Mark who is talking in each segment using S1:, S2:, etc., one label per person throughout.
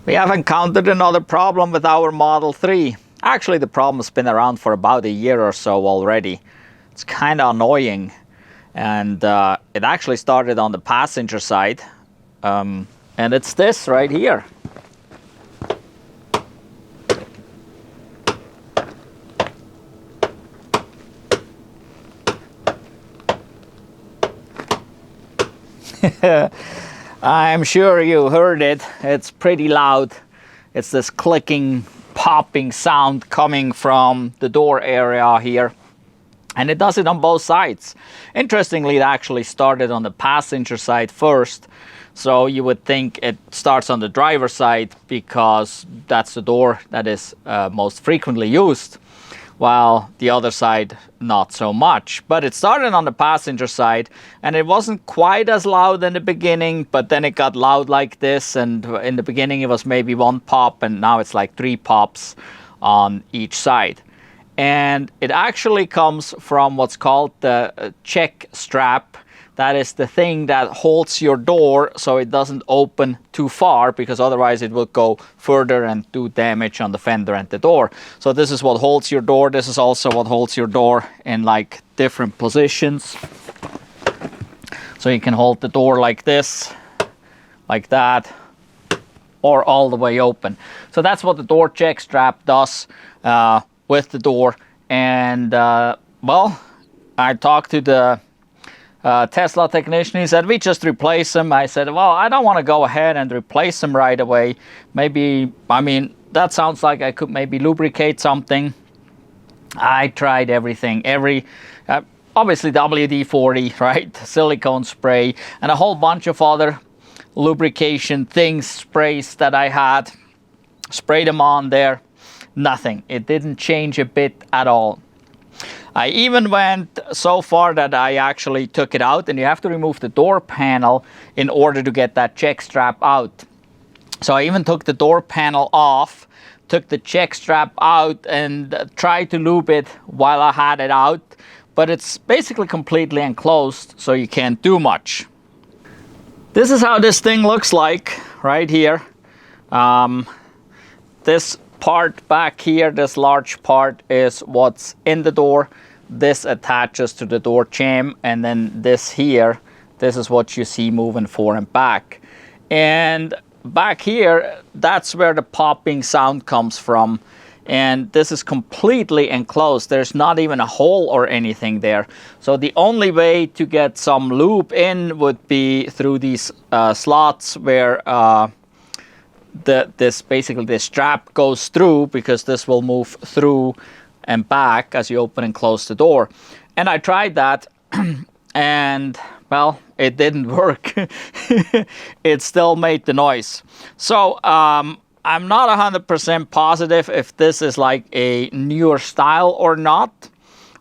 S1: We have encountered another problem with our Model 3. Actually, the problem's been around for about a year or so already. It's kind of annoying, and it actually started on the passenger side, and it's this right here. I'm sure you heard it. It's pretty loud. It's this clicking, popping sound coming from the door area here. And it does it on both sides. Interestingly, it actually started on the passenger side first. So you would think it starts on the driver's side because that's the door that is most frequently used, while the other side not so much. But it started on the passenger side, and it wasn't quite as loud in the beginning, but then it got loud like this, and in the beginning it was maybe one pop, and now it's like 3 pops on each side. And it actually comes from what's called the check strap. That is the thing that holds your door so it doesn't open too far, because otherwise it will go further and do damage on the fender and the door. So this is what holds your door. This is also what holds your door in like different positions. So you can hold the door like this, like that, or all the way open. So that's what the door check strap does with the door. And well, I talked to the Tesla technician. He said, we just replace them. I said, well, I don't want to go ahead and replace them right away. Maybe, I mean, that sounds like I could maybe lubricate something. I tried everything, obviously WD-40, right? Silicone spray, and a whole bunch of other lubrication things, sprays that I had. Sprayed them on there. Nothing. It didn't change a bit at all. I even went so far that I actually took it out, and you have to remove the door panel in order to get that check strap out. So I even took the door panel off, took the check strap out, and tried to lube it while I had it out. But it's basically completely enclosed, so you can't do much. This is how this thing looks like right here. This part back here, this large part, is what's in the door. This attaches to the door jamb, and then this here, this is what you see moving forward and back. And back here, that's where the popping sound comes from. And this is completely enclosed. There's not even a hole or anything there. So the only way to get some lube in would be through these slots where this strap goes through, because this will move through and back as you open and close the door. And I tried that and well, it didn't work. It still made the noise. So I'm not 100% positive if this is like a newer style or not.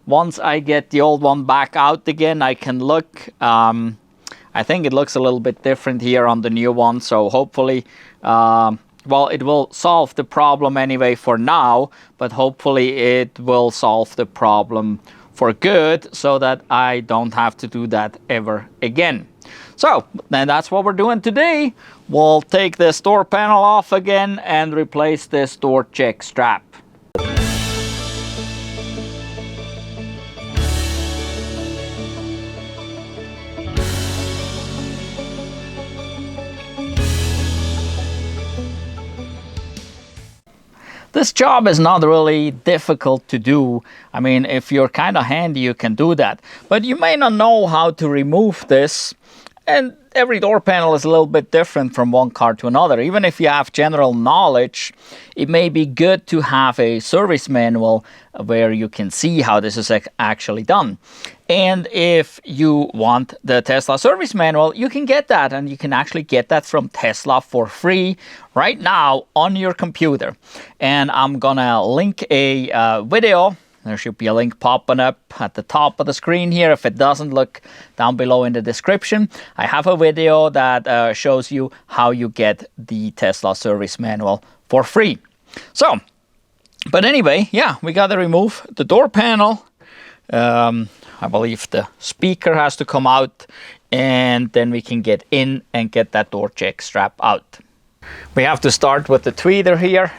S1: Once I get the old one back out again, I can look. I think it looks a little bit different here on the new one, so hopefully well, it will solve the problem anyway for now, but hopefully it will solve the problem for good, so that I don't have to do that ever again. So then that's what we're doing today. We'll take this door panel off again and replace this door check strap. This job is not really difficult to do. I mean, if you're kind of handy, you can do that. But you may not know how to remove this. And every door panel is a little bit different from one car to another. Even if you have general knowledge, it may be good to have a service manual where you can see how this is actually done. And if you want the Tesla service manual, you can get that, and you can actually get that from Tesla for free right now on your computer. And I'm gonna link a video. There should be a link popping up at the top of the screen here. If it doesn't, look down below in the description. I have a video that shows you how you get the Tesla service manual for free. So, but anyway, yeah, we got to remove the door panel. I believe the speaker has to come out, and then we can get in and get that door check strap out. We have to start with the tweeter here.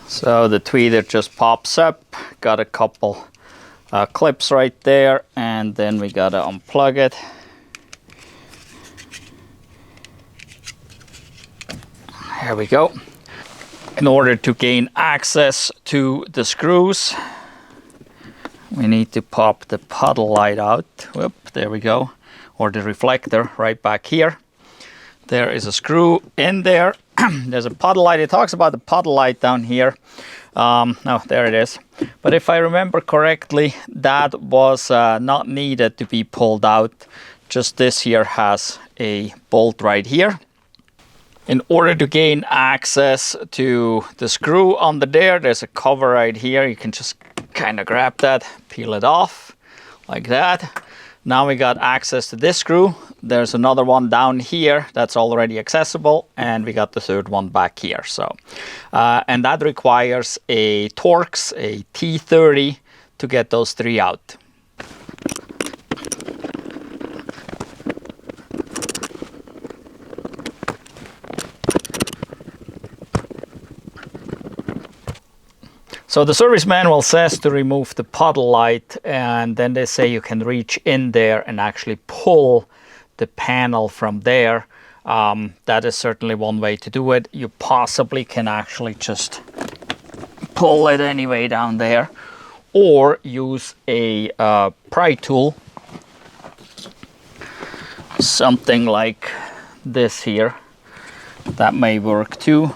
S1: So the tweeter just pops up, got a couple clips right there, and then we gotta unplug it. There we go. In order to gain access to the screws, we need to pop the puddle light out. Whoop, there we go. Or the reflector right back here. There is a screw in there. There's a puddle light. It talks about the puddle light down here. No, there it is. But if I remember correctly, that was not needed to be pulled out. Just this here has a bolt right here. In order to gain access to the screw under there, there's a cover right here. You can just kind of grab that, peel it off like that. Now we got access to this screw. There's another one down here that's already accessible, and we got the third one back here. So, and that requires a Torx, a T30 to get those three out. So the service manual says to remove the puddle light, and then they say you can reach in there and actually pull the panel from there. That is certainly one way to do it. You possibly can actually just pull it anyway down there, or use a pry tool, something like this here. That may work too.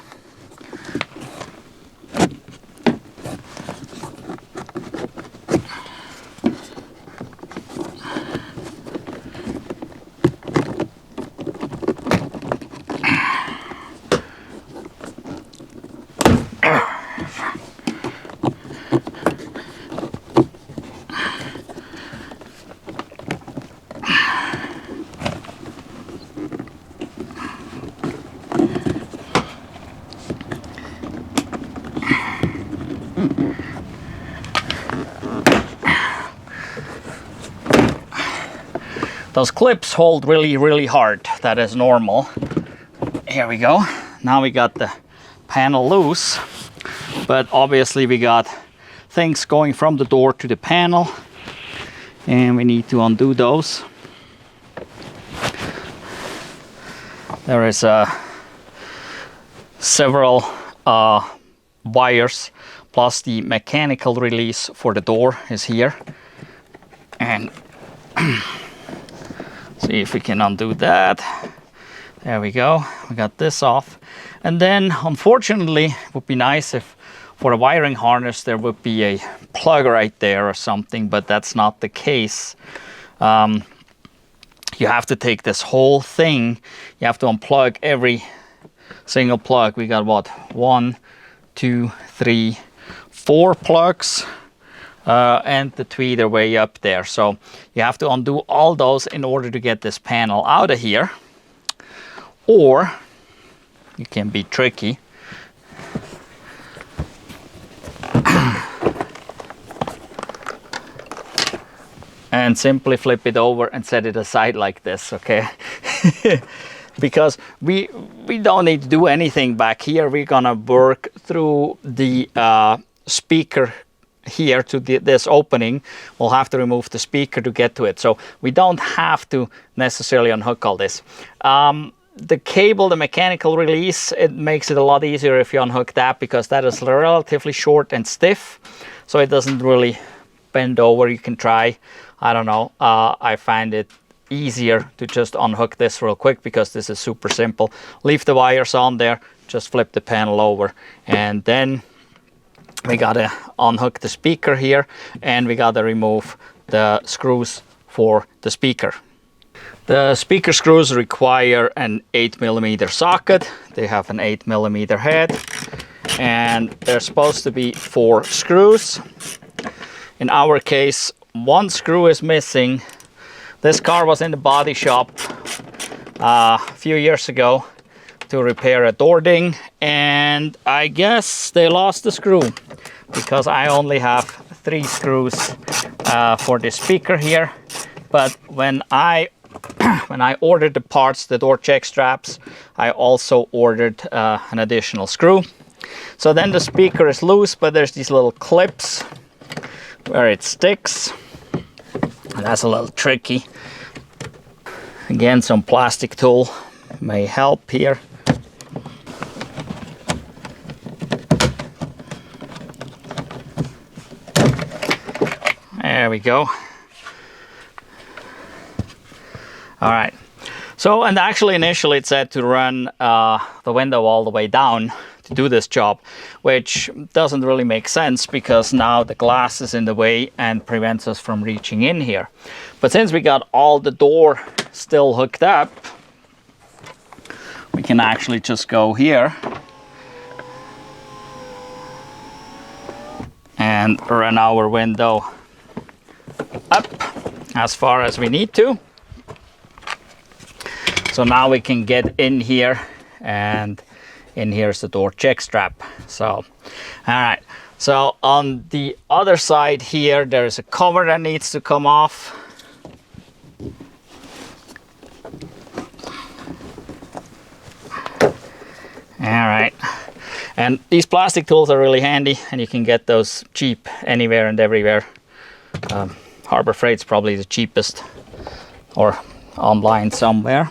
S1: Those clips hold really hard. That is normal. Here we go. Now we got the panel loose, but obviously we got things going from the door to the panel, and we need to undo those. There is several wires, plus the mechanical release for the door is here. And see if we can undo that. There we go. We got this off. And then, unfortunately, it would be nice if for a wiring harness there would be a plug right there or something, but that's not the case. You have to take this whole thing. You have to unplug every single plug. We got what? 1, 2, 3, 4 plugs. And the tweeter way up there. So you have to undo all those in order to get this panel out of here. Or you can be tricky. And simply flip it over and set it aside like this, okay? Because we don't need to do anything back here. We're gonna work through the speaker here to this opening. We'll have to remove the speaker to get to it, so we don't have to necessarily unhook all this. The cable, the mechanical release, it makes it a lot easier if you unhook that, because that is relatively short and stiff, so it doesn't really bend over. You can try. I don't know, I find it easier to just unhook this real quick, because this is super simple. Leave the wires on there, just flip the panel over, and then we gotta unhook the speaker here, and we gotta remove the screws for the speaker. The speaker screws require an 8mm socket. They have an 8mm head, and they're supposed to be 4 screws. In our case, 1 screw is missing. This car was in the body shop a few years ago to repair a door ding, and I guess they lost the screw, because I only have 3 screws for the speaker here. But when I ordered the parts, the door check straps, I also ordered an additional screw. So then the speaker is loose, but there's these little clips where it sticks. And that's a little tricky. Again, some plastic tool may help here. There we go. All right. So, and actually initially it said to run the window all the way down to do this job, which doesn't really make sense because now the glass is in the way and prevents us from reaching in here. But since we got all the door still hooked up, we can actually just go here and run our window up as far as we need to. So now we can get in here, and in here's the door check strap. So, all right. So on the other side here, there's a cover that needs to come off. All right. And these plastic tools are really handy, and you can get those cheap anywhere and everywhere. Harbor Freight's probably the cheapest, or online somewhere.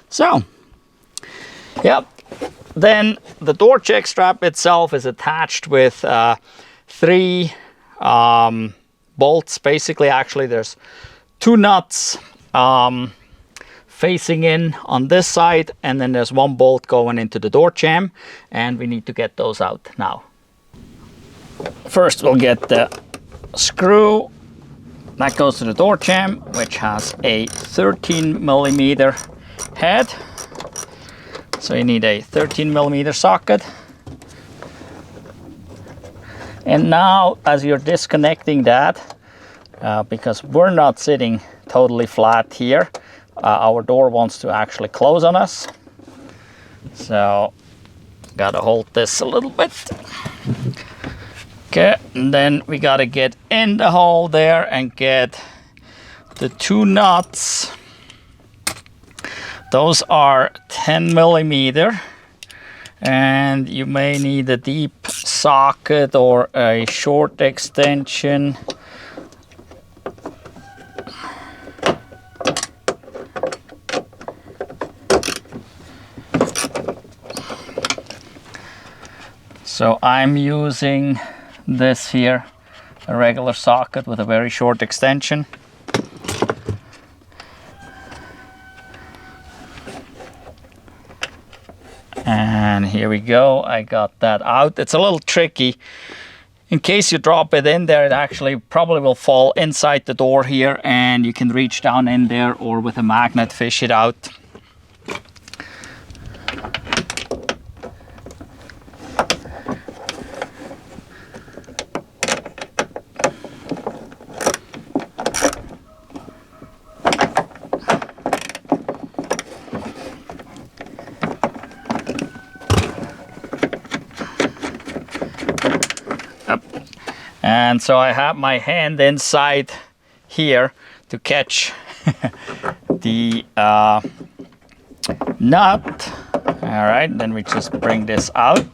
S1: So, yep. Then the door check strap itself is attached with 3 bolts. Basically, actually, there's 2 nuts facing in on this side, and then there's 1 bolt going into the door jamb, and we need to get those out now. First, we'll get the screw that goes to the door jamb, which has a 13mm head. So you need a 13mm socket. And now, as you're disconnecting that, because we're not sitting totally flat here, our door wants to actually close on us. So, gotta hold this a little bit. Okay, and then we gotta get in the hole there and get the 2 nuts. Those are 10mm, and you may need a deep socket or a short extension. So I'm using this here, a regular socket with a very short extension. And here we go, I got that out. It's a little tricky. In case you drop it in there, it actually probably will fall inside the door here, and you can reach down in there or with a magnet fish it out. And so I have my hand inside here to catch the nut. All right, then we just bring this out.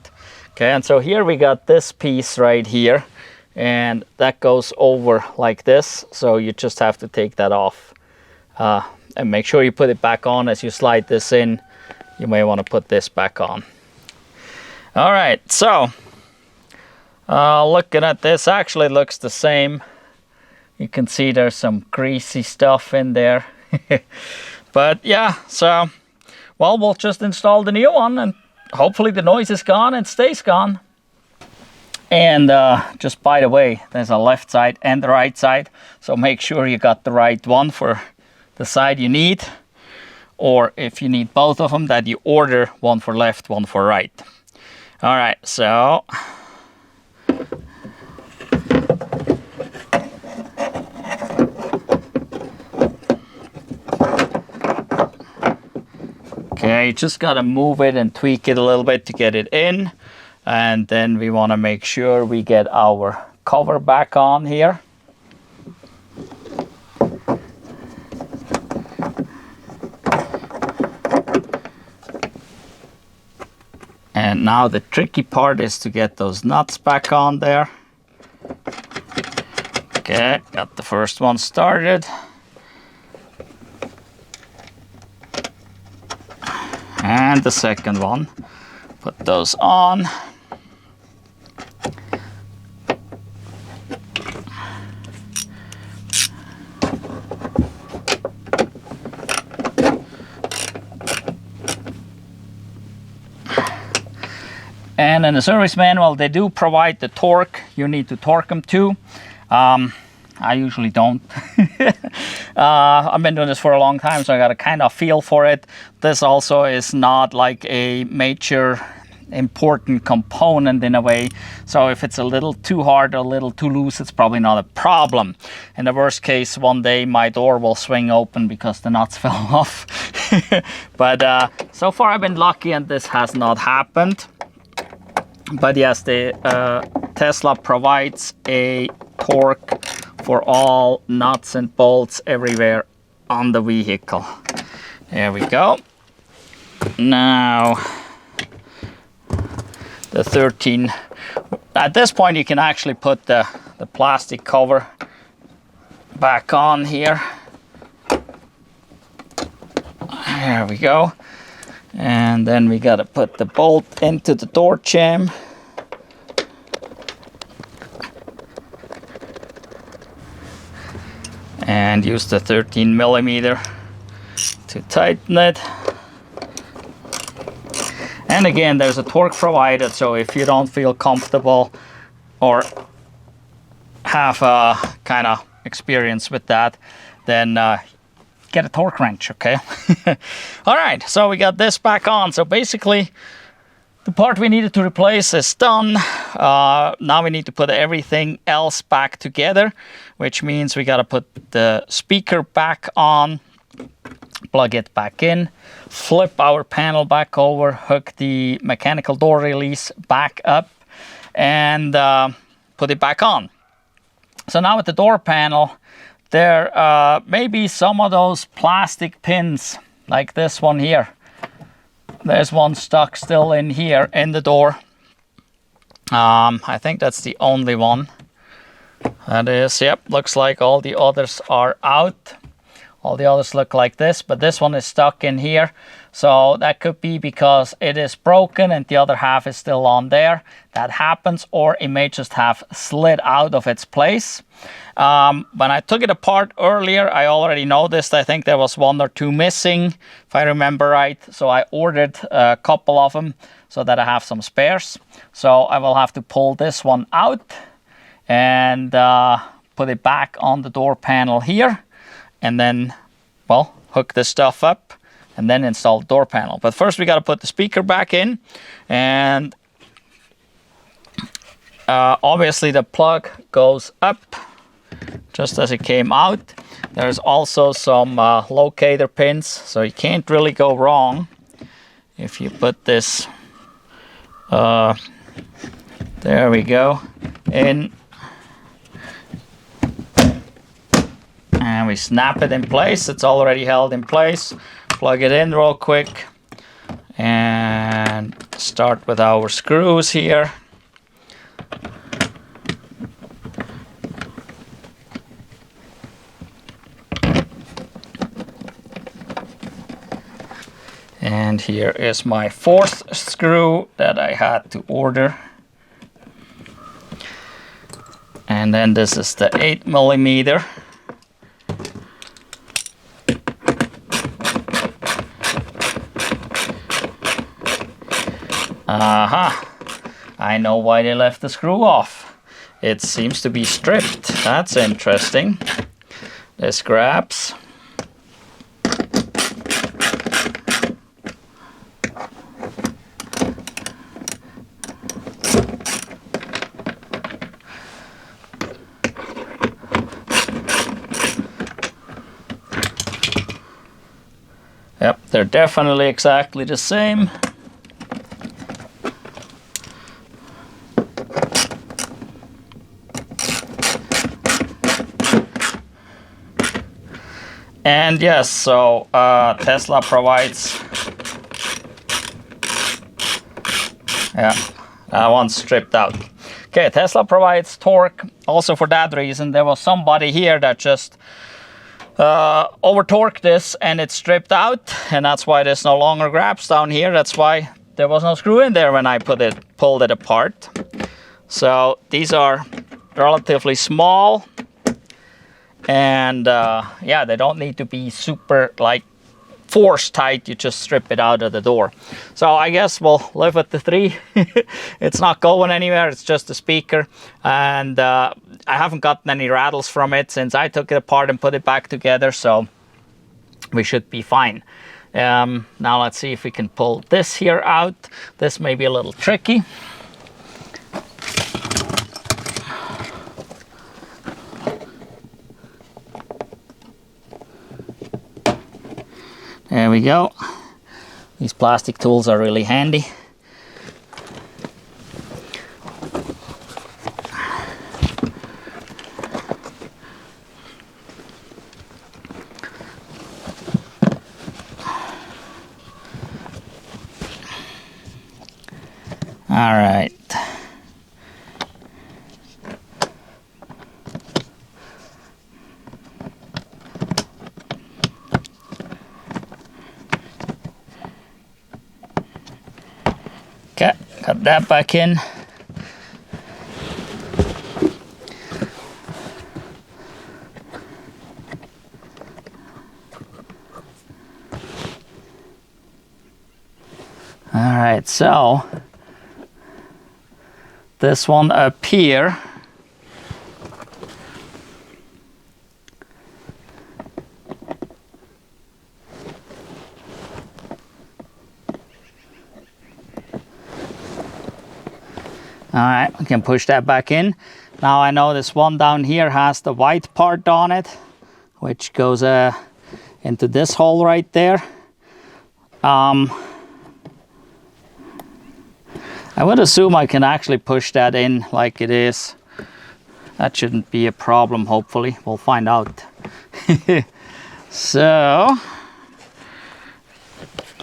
S1: Okay, and so here we got this piece right here, and that goes over like this. So you just have to take that off and make sure you put it back on. As you slide this in, you may want to put this back on. All right, so looking at this, actually looks the same. You can see there's some greasy stuff in there. But yeah, so, well, we'll just install the new one and hopefully the noise is gone and stays gone. And just by the way, there's a left side and the right side. So make sure you got the right one for the side you need. Or if you need both of them, that you order one for left, one for right. All right, so okay, just gotta move it and tweak it a little bit to get it in. And then we wanna make sure we get our cover back on here. now the tricky part is to get those nuts back on there. Okay, got the first one started. And the second one. Put those on. And in the service manual, they do provide the torque. You need to torque them too. I usually don't. I've been doing this for a long time, so I got a kind of feel for it. This also is not like a major important component in a way. So if it's a little too hard or a little too loose, it's probably not a problem. In the worst case, one day my door will swing open because the nuts fell off. But so far I've been lucky and this has not happened. But yes, the Tesla provides a torque for all nuts and bolts everywhere on the vehicle. There we go. Now the 13. At this point you can actually put the plastic cover back on here. There we go. And then we gotta put the bolt into the door jamb. And use the 13mm to tighten it. And again, there's a torque provided, so if you don't feel comfortable or have a kind of experience with that, then get a torque wrench, okay? All right, so we got this back on. So basically, the part we needed to replace is done. Now we need to put everything else back together, which means we got to put the speaker back on, plug it back in, flip our panel back over, hook the mechanical door release back up, and put it back on. So now with the door panel, there may be some of those plastic pins like this one here. There's one stuck still in here in the door. I think that's the only one. That is, yep, looks like all the others are out. All the others look like this, but this one is stuck in here. So that could be because it is broken and the other half is still on there. That happens, or it may just have slid out of its place. When I took it apart earlier, I already noticed, I think there was one or two missing, if I remember right. So I ordered a couple of them so that I have some spares. So I will have to pull this one out and put it back on the door panel here. And then, well, hook this stuff up and then install the door panel. But first we got to put the speaker back in, and obviously the plug goes up just as it came out. There's also some locator pins, so you can't really go wrong if you put this, there we go, in. And we snap it in place. It's already held in place. Plug it in real quick and start with our screws here. And here is my fourth screw that I had to order. And then this is the 8mm. Aha! I know why they left the screw off. It seems to be stripped. That's interesting. This grabs. Yep, they're definitely exactly the same. And yes, so Tesla provides Yeah, that one's stripped out. Okay, Tesla provides torque. Also for that reason, there was somebody here that just over torqued this and it's stripped out, and that's why there's no longer grabs down here. That's why there was no screw in there when I pulled it apart. So these are relatively small, and yeah, they don't need to be super like force tight. You just strip it out of the door. So I guess we'll live with the 3. It's not going anywhere, it's just a speaker, and I haven't gotten any rattles from it since I took it apart and put it back together, so we should be fine. Now let's see if we can pull this here out. This may be a little tricky. There we go. These plastic tools are really handy. All right. Okay, got that back in. All right, so this one up here all right, we can push that back in. Now I know this one down here has the white part on it, which goes into this hole right there. I would assume I can actually push that in like it is. That shouldn't be a problem, hopefully. We'll find out. So,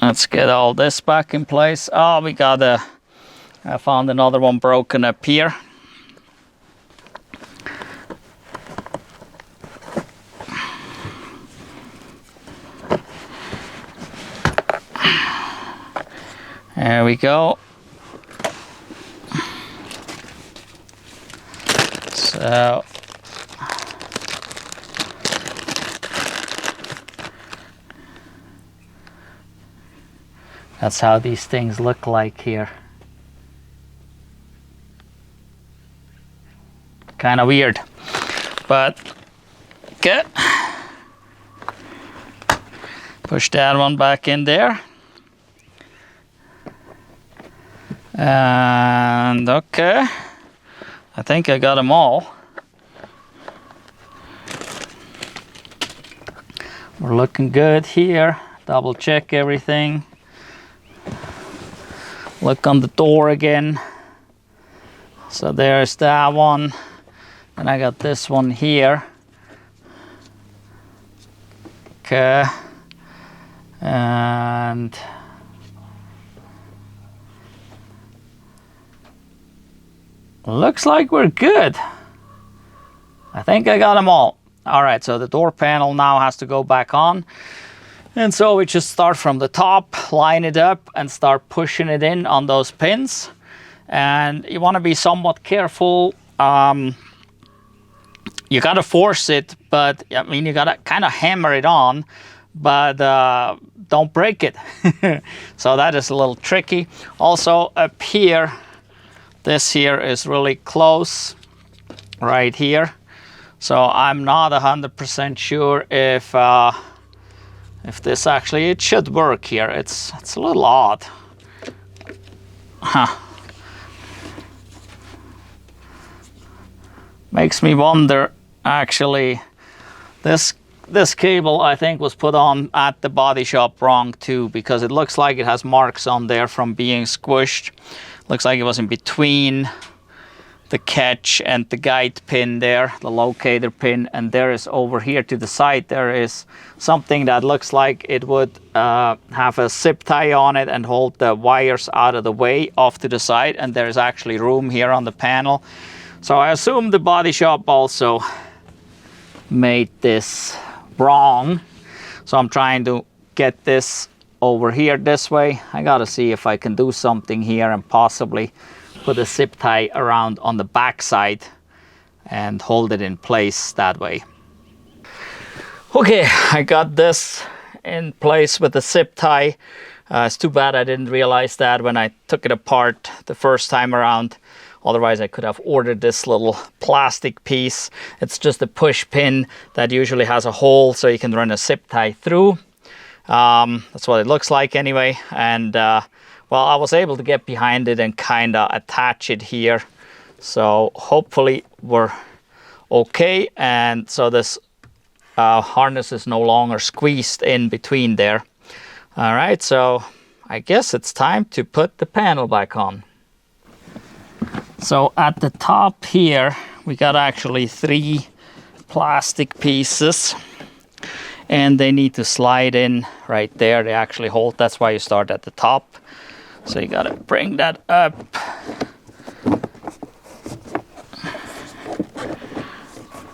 S1: let's get all this back in place. Oh, I found another one broken up here. There we go. So that's how these things look like here. Kind of weird, but okay. Push that one back in there. And okay. I think I got them all. We're looking good here. Double check everything. Look on the door again. So there's that one. And I got this one here. Okay. And looks like we're good. I think I got them all. All right, so the door panel now has to go back on. And so we just start from the top, line it up, and start pushing it in on those pins. And you want to be somewhat careful. You got to force it, but I mean, you got to kind of hammer it on, but don't break it. So that is a little tricky. Also up here, this here is really close right here. So I'm not 100% sure if this actually, it should work here. It's a little odd. Huh. Makes me wonder, actually, this cable I think was put on at the body shop wrong too, because it looks like it has marks on there from being squished. Looks like it was in between the catch and the guide pin there, the locator pin, and there is over here to the side there is something that looks like it would have a zip tie on it and hold the wires out of the way off to the side, and there's actually room here on the panel. So I assume the body shop also made this wrong. So I'm trying to get this over here this way. I gotta see if I can do something here and possibly put a zip tie around on the back side and hold it in place that way. Okay, I got this in place with the zip tie. It's too bad I didn't realize that when I took it apart the first time around. Otherwise I could have ordered this little plastic piece. It's just a push pin that usually has a hole so you can run a zip tie through. That's what it looks like anyway. And well, I was able to get behind it and kind of attach it here. So hopefully we're okay. And so this harness is no longer squeezed in between there. All right, so I guess it's time to put the panel back on. So at the top here, we got actually 3 plastic pieces. And they need to slide in right there. They actually hold. That's why you start at the top. So you gotta bring that up.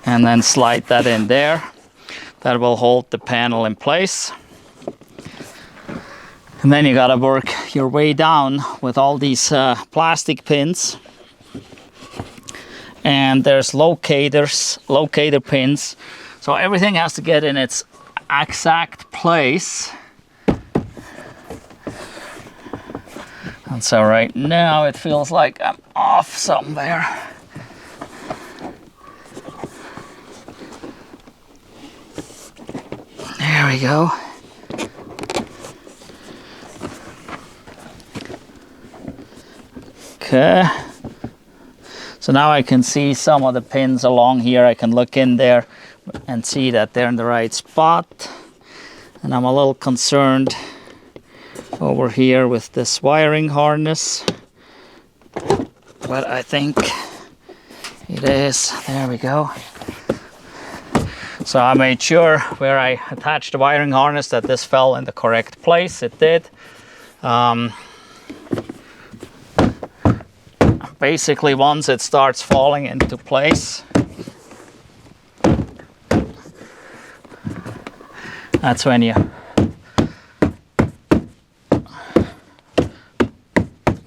S1: And then slide that in there. That will hold the panel in place. And then you gotta work your way down with all these plastic pins. And there's locator pins. So everything has to get in its exact place. And so right now it feels like I'm off somewhere. There we go. Okay. So now I can see some of the pins along here. I can look in there and see that they're in the right spot. And I'm a little concerned over here with this wiring harness, but I think it is. There we go. So I made sure where I attached the wiring harness that this fell in the correct place. It did. Basically, once it starts falling into place, that's when you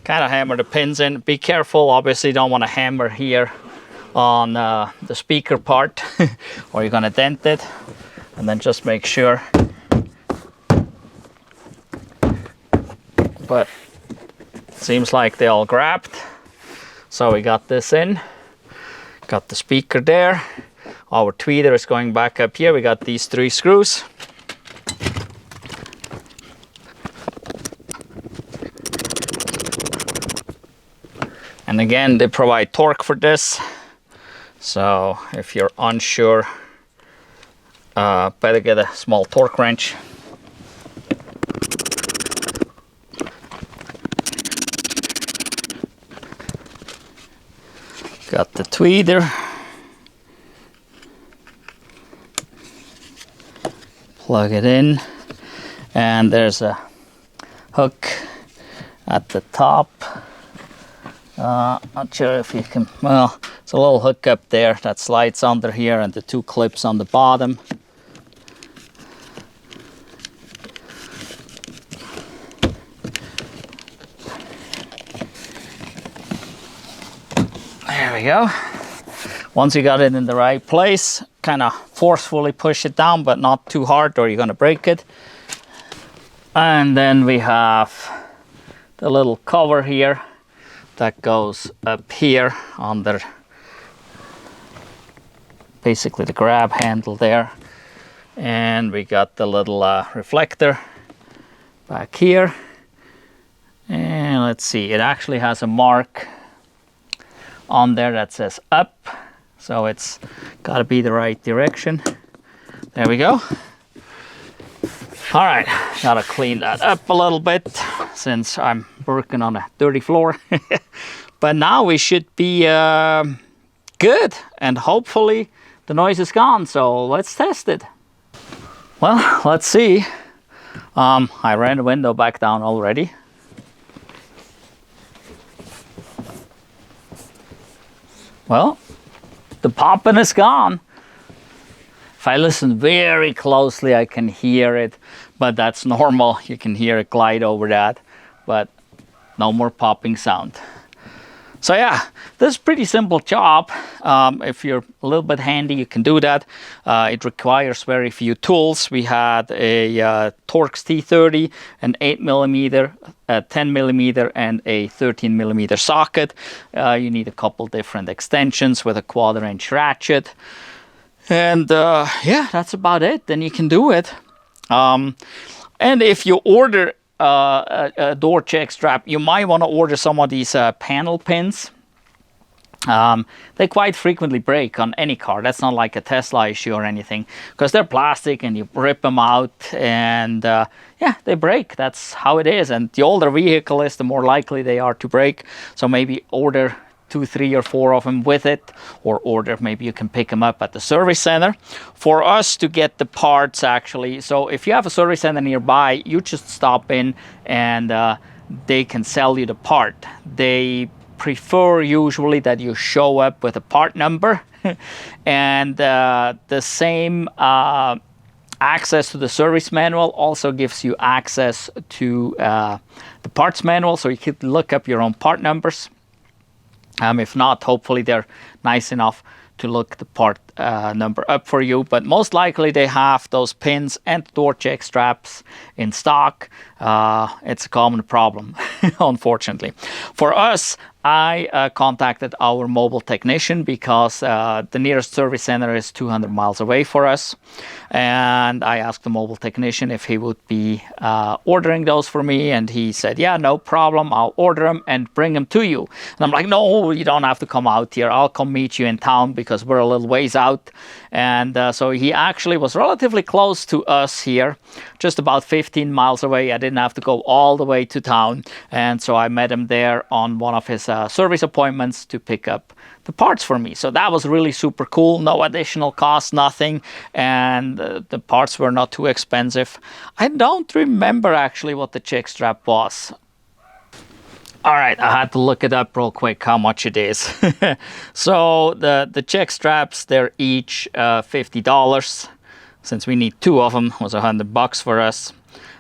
S1: kind of hammer the pins in. Be careful, obviously don't want to hammer here on the speaker part or you're gonna dent it. And then just make sure. But it seems like they all grabbed. So we got this in, got the speaker there. Our tweeter is going back up here. We got these 3 screws. And again, they provide torque for this. So if you're unsure, better get a small torque wrench. Got the tweeter. Plug it in. And there's a hook at the top. Not sure if you can, well, it's a little hook up there that slides under here and the 2 clips on the bottom. There we go. Once you got it in the right place, kind of forcefully push it down, but not too hard or you're gonna break it. And then we have the little cover here that goes up here under basically the grab handle there. And we got the little reflector back here. And let's see, it actually has a mark on there that says up. So it's got to be the right direction. There we go. All right, gotta clean that up a little bit since I'm working on a dirty floor. But now we should be good, and hopefully the noise is gone. So let's test it. Well, let's see. I ran the window back down already. Well, the popping is gone. If I listen very closely, I can hear it, but that's normal. You can hear it glide over that, but no more popping sound. So yeah, this is a pretty simple job. If you're a little bit handy, you can do that. It requires very few tools. We had a Torx T30, an 8mm, a 10mm, and a 13mm socket. You need a couple different extensions with a 1/4" ratchet. And yeah, that's about it. Then you can do it. And if you order a door check strap, you might want to order some of these panel pins. They quite frequently break on any car. That's not like a Tesla issue or anything, because they're plastic and you rip them out and yeah, they break. That's how it is. And the older vehicle is, the more likely they are to break. So maybe order 2, 3, or 4 of them with it, or order, maybe you can pick them up at the service center. For us to get the parts, actually, so if you have a service center nearby, you just stop in and they can sell you the part. They prefer usually that you show up with a part number and the same access to the service manual also gives you access to the parts manual, so you can look up your own part numbers. If not, hopefully they're nice enough to look the part number up for you, but most likely they have those pins and door check straps in stock. It's a common problem, unfortunately. For us, I contacted our mobile technician because the nearest service center is 200 miles away for us, and I asked the mobile technician if he would be ordering those for me, and he said, yeah, no problem, I'll order them and bring them to you. And I'm like, no, you don't have to come out here, I'll come meet you in town because we're a little ways out. And so he actually was relatively close to us here, just about 15 miles away. I didn't have to go all the way to town, and so I met him there on one of his service appointments to pick up the parts for me. So that was really super cool. No additional cost, nothing, and the parts were not too expensive. I don't remember actually what the check strap was. All right, I had to look it up real quick how much it is. So the check straps, they're each $50. Since we need 2 of them, it was $100 for us.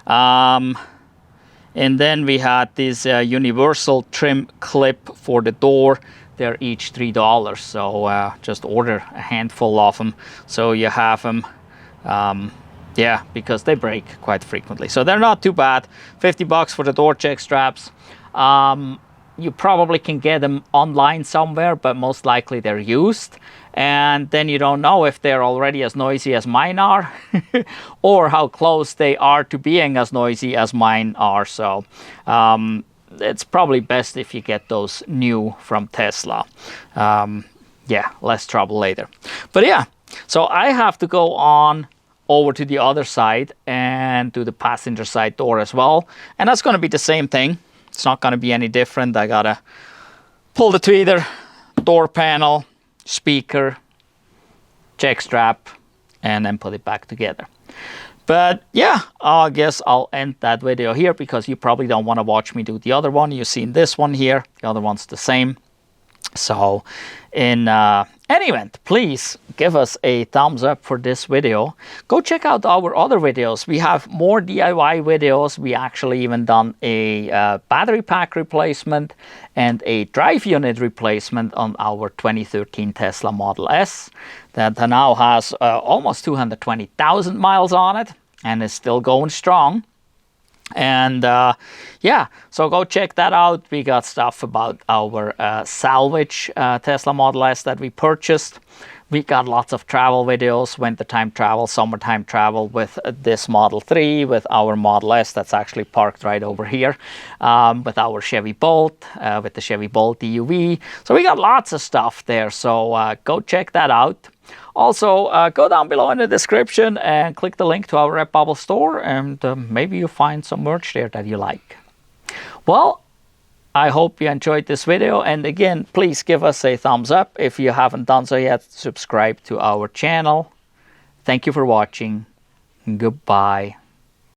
S1: And then we had this universal trim clip for the door. They're each $3. So just order a handful of them so you have them. Yeah, because they break quite frequently. So they're not too bad. $50 for the door check straps. You probably can get them online somewhere, but most likely they're used. And then you don't know if they're already as noisy as mine are or how close they are to being as noisy as mine are. So it's probably best if you get those new from Tesla. Yeah, less trouble later. But yeah, so I have to go on over to the other side and do the passenger side door as well. And that's going to be the same thing. It's not going to be any different. I got to pull the tweeter, door panel, speaker, check strap, and then put it back together. But yeah, I guess I'll end that video here because you probably don't want to watch me do the other one. You've seen this one here. The other one's the same. So in any event, please give us a thumbs up for this video. Go check out our other videos. We have more DIY videos. We actually even done a battery pack replacement and a drive unit replacement on our 2013 Tesla Model S that now has almost 220,000 miles on it and is still going strong. And yeah, so go check that out. We got stuff about our salvage Tesla Model S that we purchased. We got lots of travel videos, wintertime travel, summertime travel with this Model 3, with our Model S that's actually parked right over here, with our Chevy Bolt, with the Chevy Bolt EUV. So we got lots of stuff there, so go check that out. Also, go down below in the description and click the link to our Redbubble store, and maybe you'll find some merch there that you like. Well, I hope you enjoyed this video, and again, please give us a thumbs up if you haven't done so yet. Subscribe to our channel. Thank you for watching. Goodbye.